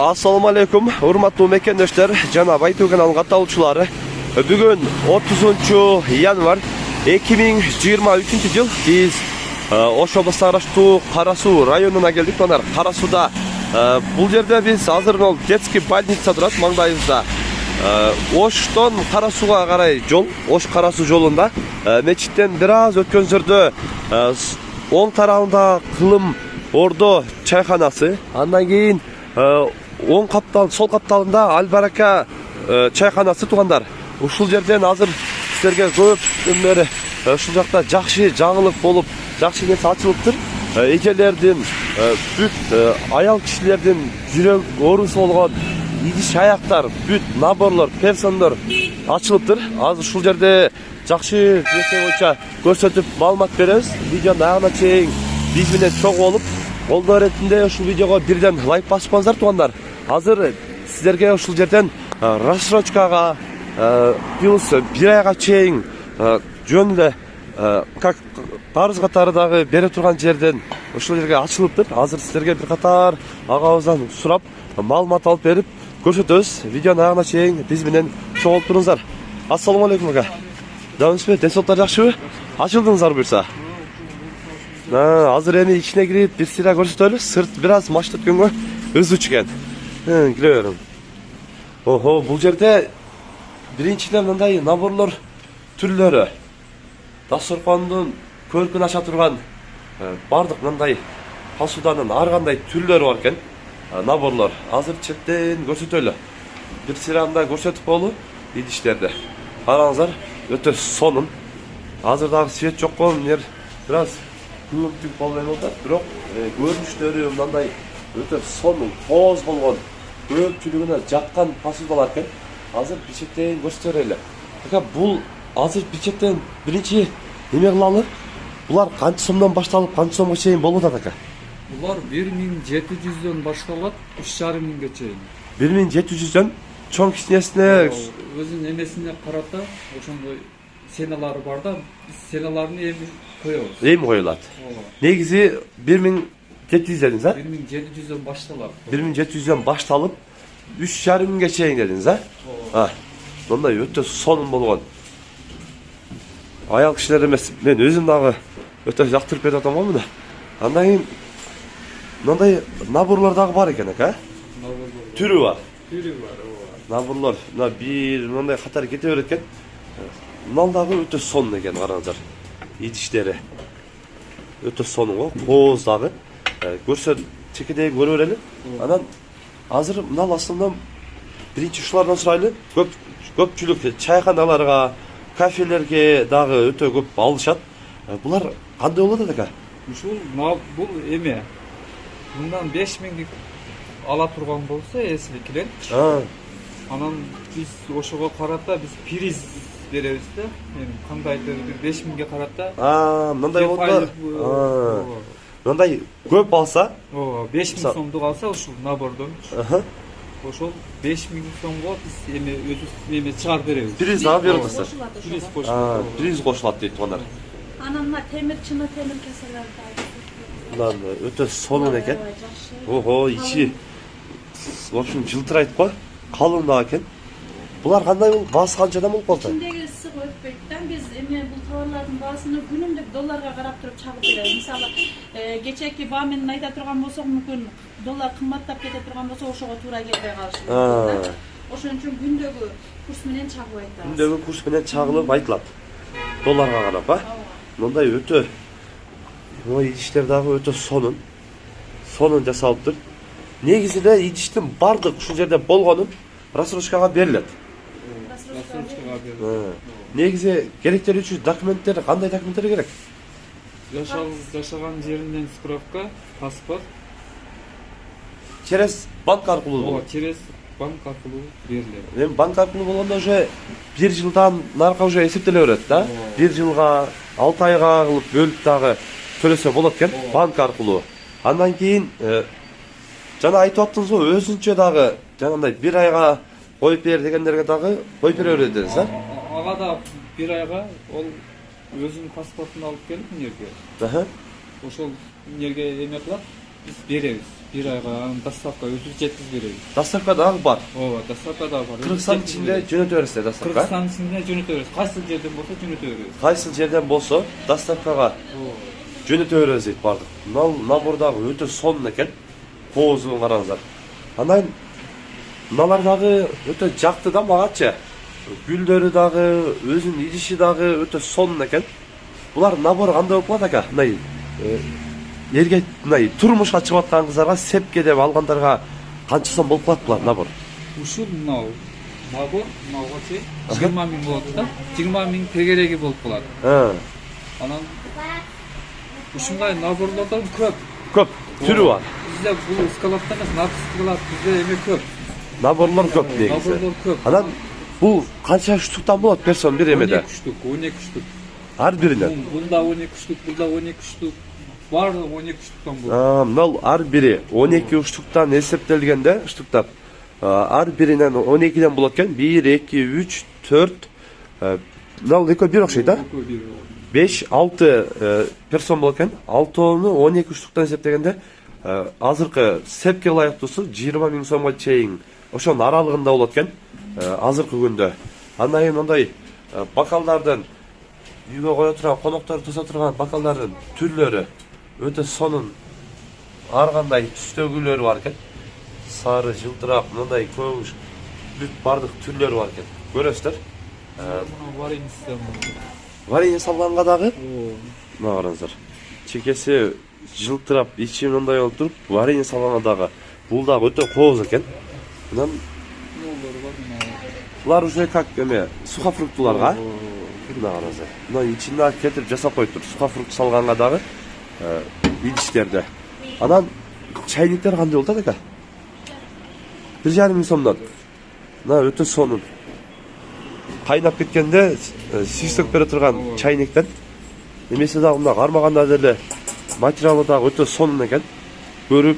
Assalamu alaikum, hurmatly mekendешler, жана Байтуу каналынын катталуучулары. Бүгүн 30-январь 2023-жыл биз Ош областына караштуу Кара Суу районуна келдик. Мына Кара Сууда бул жерде биз азыр детский больница турат маңдайыбызда. Оштон Кара Сууга карай жол, Ош Кара Суу жолунда мечиттен бир аз өткөн жерде оң тарабында кылым ордо чайханасы, андан кийин оң каптал, сол капталында Албарака чайханасы тугандар. Ушул жерден азыр силерге көптөн бери ушул жакта жакшы жаңылык болуп, жакшы нерсе ачылыптыр. Эжелердин, бүт аял кишилердин жүрөк оорусу болгон идиш аяктар, бүт наборлор, персондор ачылыптыр. Азыр ушул жерде жакшы нерсе боюнча көрсөтүп маалымат беребиз. Видеонун аягына чейин биз менен чогуу болуп, колдоо иретинде ушул видеого бирден лайк басып коюңуздар туугандар. Азыр силерге ушул жерден рассрочкага плюс бир айга чейин жөн эле как карыз катары дагы бере турган жерден ушул жерге ачылыптыр. Азыр силерге бир катар агабыздан сурап маалымат алып берип көрсөтөбүз. Видеонун аягына чейин биз менен чогуу болуп туруңуздар. Ассаламу алейкум ага. Жамансызбы? Денсаулыктар жакшыбы? Ачылдыңыздар буюрса. Азыр эми ичине кирип бир сыйра көрсөтөлү. Сырт бир аз машт өткөнгө ызыч экен. Кире берем. Охо, бул жерде биринчиден мындай наборлор түрлөрү. Дасторкондун көркүн аша турган бардык мындай посуданын ар кандай түрлөрү бар экен. Наборлор. Азыр четтен көрсөтөлү. Бир сыйранда көрсөтүп болу идиштерди. Караңыздар, өтө сонун. Азыр дагы свет жокко, бир аз күлүмтүк болбой атат, бирок көрүнүштөрү мындай өтө сонун, тоз болгон, көпчүлүгүнө жаккан посудалар экен. Азыр бичеттен көрсөтөлү. Така бул азыр бичеттен биринчи эме кылалы. Булар канча сомдон башталып, канча сомго чейин болуп атат ака? Булар 1700дөн башталат, 3500 чейин. 1700дөн чоң кичинесине Өзүнүн эмесине карата ошондой сеналары бар да, биз сеналарын эми коебуз. Эми коюлат. Негизи 1700 дедиңиз, а? 1700дөн башталат. 1700дөн башталып 3500 чейин дедиңиз, а? Мындай өтө сонун болгон. Аял кишилер эмес, мен өзүм дагы өтө жактырып кетип атам го муну. Андан кийин мындай наборлор дагы бар экен, ака? Түрү бар. Түрү бар, Наборлор, мына бир мындай катары кете берет экен. Мынал дагы өтө сонун экен, караңыздар. Идиштери өтө сонун го, кооз дагы. Көрсөт чекедеги көрө берели. Анан азыр мынал астында биринчи ушулардан сурайлы. Көпчүлүк чайханаларга, кафелерге дагы өтө көп алышат. Булар кандай болот ака? Ушул бул эме. Мындан 5000 ала турган болсо, эсили клиент. Анан биз ошого карата биз приз беребиз да. Эми кандайдыр 5000ге карата. Мындай болот. Мындай көп алса, 5000 сомдук алса ушул набордон. Ошол 5000 сомго биз эми өзүбүз эме чыгарып беребиз. Приз дагы берип атасыздар. Приз кошулат. Приз кошулат дейт тугандар. Анан мына темир чыны, темир кеселер Мына өтө сонун экен. Ого, ичи в общем жылтырайт го. Калың да экен. Булар кандай болуп, баасы канчадан болуп калды? Içindeki ısı koyup bekten biz bu tavalardın bağısını günümdük dolarga karap durup çağıp veririz. Misалы, geçeki bağımının ayda turgan bolsak mümkün dolar kımmattap kete turgan bolsa oşoğa tuura kelbey kalışır. Oşon üçün gündögü kurs menen çağıp aytабыз. Gündögü kurs menen çağılıp aytылат. Долларга карап, а? Мындай өтө идиштер дагы өтө сонун. Сонун жасалыптыр. Негизинде идиштин бардык ушул жерде болгонун рассрочкага берилет. Негизи керектери үчүн документтер, кандай документтер керек? Жашаган жеринден справка, паспорт. Через банк аркылуу болот. Через банк аркылуу берилет. Эми банк аркылуу болгондо уже 1 жылдан наркы уже эсептеле берет да. 1 жылга, 6 айга кылып бөлүп дагы төлөсө болот экен банк аркылуу. Андан кийин жана айтып аттыңыз го, өзүнчө дагы жанагындай 1 айга коюп бер дегендерге дагы коюп бере берет дедиңиз, а? Ага да 1 айга ол өзүнүн паспортун алып келип мына жерге. Ошол мына жерге эме кылат, биз беребиз. Bir ayga dostavka özümüz жеткизип беребиz. Доставка дагы бар. Ооба, доставка да бар. Кыргызстан ичинде жөнөтө бересиздер доставка. Кыргызстан ичинде жөнөтө беребиз. Кайсы жерден болсо жөнөтө беребиз. Кайсы жерден болсо доставкага жөнөтө беребиз дейт бардык. Мынау набор дагы өтө сонун экен. Поозун караңыздар. Андан мыналар дагы өтө жакты да магачы. Гүлдөрү дагы, өзүнүн идиши дагы өтө сонун экен. Булар набор кандай болуп калат ака? Мындай эрге мындай турмушка чыгып аткан кыздарга сепке деп алгандарга канча сом болуп калат булар набор? Ушул мынау набор мынауга чейин 20 миң болот да. 20 миң тегереги болуп калат. Анан ушундай наборлордон көп. Көп түрү бар. Бизде бул скалатта эмес, наркы скалат бизде эме көп. Наборлор көп негизи. Наборлор көп. Анан бул канча штуктан болот персон бир эмеде? 12 штук. Ар биринен. Бунда 12 штук, бунда 12 штук. Барлыгы 12 штуктан болот. Мынау ар бири 12 штуктан эсептелгенде, штуктап ар биринен 12ден болот экен. 1, 2, 3, 4. Мынау экөө бир окшойт да? 5, 6 персон болот экен. 6-ны 12 штуктан эсептегенде азыркы сепке ылайыктуусу 20 миң сомго чейин ошонун аралыгында болот экен. Азыркы күндө. Андан кийин мындай бокалдардын үйгө кое турган, коноктор туса турган бокалдардын түрлөрү өтө сонун. Ар кандай түстөгүлөрү бар экен. Сары, жылтырак, мындай көк бардык түрлөрү бар экен. Көрөсүздөр. Варенье система. Варенье салганга дагы. Мына караңыздар. Чекеси жылтырап, ичи мындай болуп туруп, варенье салганга дагы. Бул дагы өтө кооз экен. Мындан булар уже как эме сухофруктуларга. Мына караңыздар. Мына ичине кетирип жасап коюптур. Сухофрукт салганга дагы идиштерде. Анан чайниктер кандай болот ака? 1,5 миң сомдон. Мына өтө сонун. Кайнап кеткенде сүйсөк бере турган чайниктер. Эмеси дагы мына кармаганда деле материалы дагы өтө сонун экен. Көрүп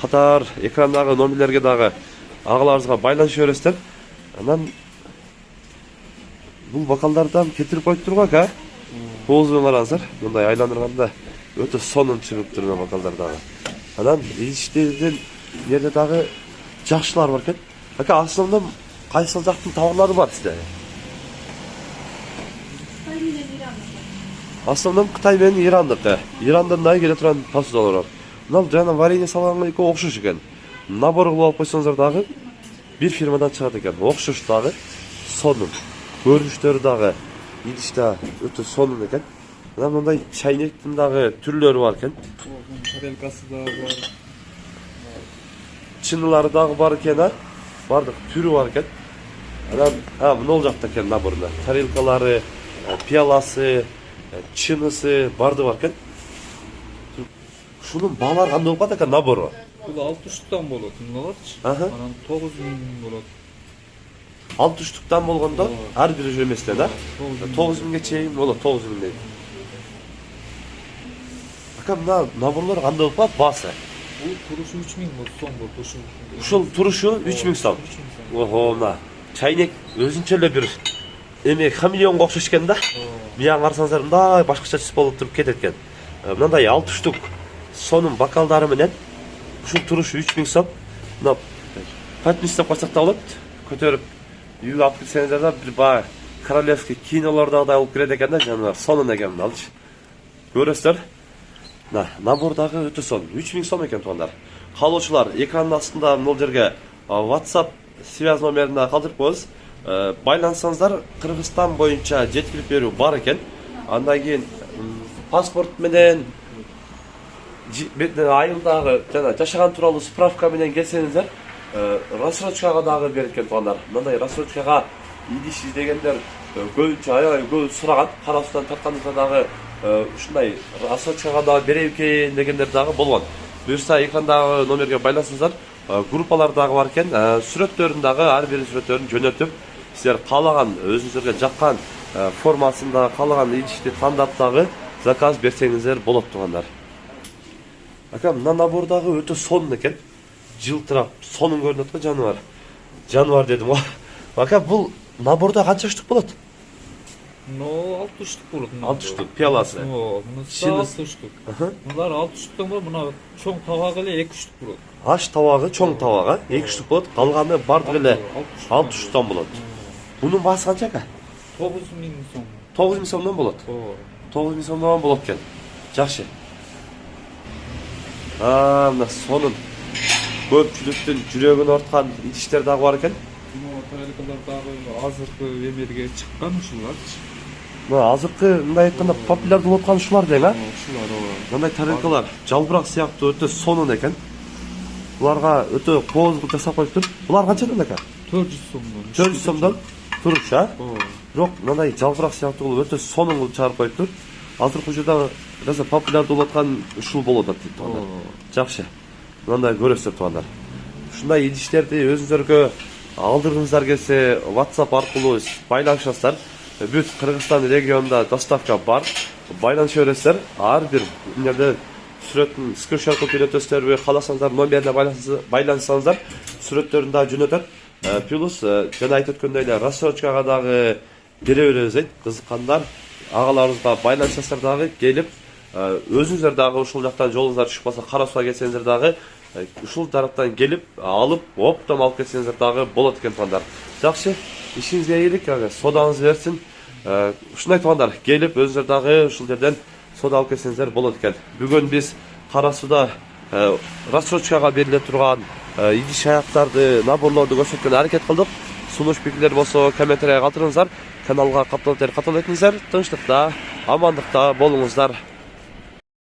катар экрандагы номерлерге дагы агаларыбызга байланыша бересиздер. Анан бул бокалдардан кетирип коюп турган ака. Поозун караңыздар. Мындай айландырганда өтө сонун чыгып турган бокалдар дагы. Анан идиштердин жерде дагы жакшылар бар экен. Ака, основном кайсыл жактын товарлары бар сизде? Основном Кытай менен Ирандыкы. Ирандан дагы келе турган посудалар бар. Мына жана варенье салганга экөө окшош экен. Набор кылып алып койсоңуздар дагы бир фирмадан чыгат экен. Окшош дагы сонун. Көрүнүштөрү дагы идиште өтө сонун экен. Мына мындай чайниктин дагы түрлөрү бар экен. Тарелкасы да бар. Чынылары дагы бар экен, бардык түрү бар экен. Анан мына жакта экен наборунда. Тарелкалары, пиаласы, чынысы барды бар экен. Ушунун баалары кандай болуп калат экен набору? Бул 6 штуктан болот, мыналарчы. Анан 9 миң болот. 6 штуктан болгондо ар бири жеместе да? 9 миңге чейин болот, 9 миң дейт. Ака, мына наборлор кандай болуп калат баасы? Бул турушу 3 миң сом болот. Ушул турушу 3 миң сом. Ого, мына чайник өзүнчө эле бир эме хамелеонго окшош экен да. Мияң карасаңыздар мындай башкача түс болуп туруп кетет экен. Мындай 6 штук сонун бокалдары менен ушул турушу 3 миң сом. Мына подпись деп койсок да болот. Көтөрүп үйгө алып кетсеңиздер да бир баа королевский кинолордогудай болуп кирет экен да, жанагы сонун экен мыналчы. Көрөсүздөр. Мына набор дагы өтө сонун. 3 миң сом экен туугандар. Каалоочулар экрандын астында бул жерге WhatsApp связь номерин калтырып коебуз. Байлансаңыздар Кыргызстан боюнча жеткирип берүү бар экен. Андан кийин паспорт менен айылдагы жана жашаган тууралуу справка менен келсеңиздер, рассрочкага дагы берет экен туугандар. Мындай рассрочкага идиш издегендер көбүнчө аябай көп сураган. Карасудан тартканыбызда дагы ушундай рассрочкага дагы береб экен дегендер дагы болгон. Буюрса экрандагы номерге байлансаңыздар, группалар дагы бар экен. Сүрөттөрүн дагы ар бир сүрөттөрүн жөнөтүп, силер каалаган өзүңүзгө жаккан формасында каалаган идишти тандап дагы заказ берсеңиздер болот туугандар. Ака, мына набор дагы өтө сонун экен. Жылтырап, сонун көрүнөт го жаныбар. Жаныбар дедим го. Ака, бул наборда канча штук болот? No 6 штук болот. 6 штук пияласы. О, мунусы Кичине- 6 штук. Мулар 6 штуктан бул мына чоң табак эле 2 штук болот. Аш табагы, чоң табагы 2 штук болот. Калганы бардыгы эле 6 штуктан болот. Бунун баасы канча ака? 9000 сом. 9000 сомдон болот. О, 9000 сомдон болот экен. Жакшы. Мына сонун көпчүлүктүн жүрөгүн орткан идиштер дагы бар экен. мына тарелкалар дагы азыркы эмерге чыккан ушулар. Мына азыркы мындай айтканда популярдуу болуп аткан ушулар дең, а? Ушулар ооба. Мындай тарелкалар жалбырак сыяктуу өтө сонун экен. Буларга өтө кооздук жасап коюптур. Булар канчадан ака? 400 сомдон. 400 сомдон туруш, а? Ооба. Бирок мындай жалбырак сыяктуу кылып өтө сонун кылып чыгарып коюптур. Азыркы учурда жаза популярдуу болуп аткан ушул болуп атат дейт туугандар. Жакшы. Мындай көрөсүздөр туугандар. Ушундай идиштерди өзүңүзөргө алдыргыңыздар келсе WhatsApp аркылуу байланышасыздар. Бүт Кыргызстан регионунда доставка бар. Байланыша бересиздер. Ар бир эмнеде сүрөтүн скриншот кылып жөнөтөсүздөр, кааласаңыздар номерине байланышсаңыздар, сүрөттөрүн да жөнөтөт. Плюс жана айтып өткөндөй эле рассрочкага дагы бере беребиз дейт. Кызыккандар агаларыбызга байланышасыздар дагы келип, өзүңүздөр дагы ушул жактан жолуңуздар түшүп калса, кара суга келсеңиздер дагы ушул тараптан келип алып, оптом алып кетсеңиздер дагы болот экен туугандар. Жакшы, ишиңизге ийгилик, содаңыз берсин. Ушундай туугандар, келип өзүңүздөр дагы ушул жерден сода алып кетсеңиздер болот экен. Бүгүн биз кара суда рассрочкага бериле турган идиш аяктарды, наборлорду көрсөткөнгө аракет кылдык. Сунуш пикирлер болсо комментарийге калтырыңыздар. Каналга каттал этиңиздер. Тынчтыкта, амандыкта болуңуздар.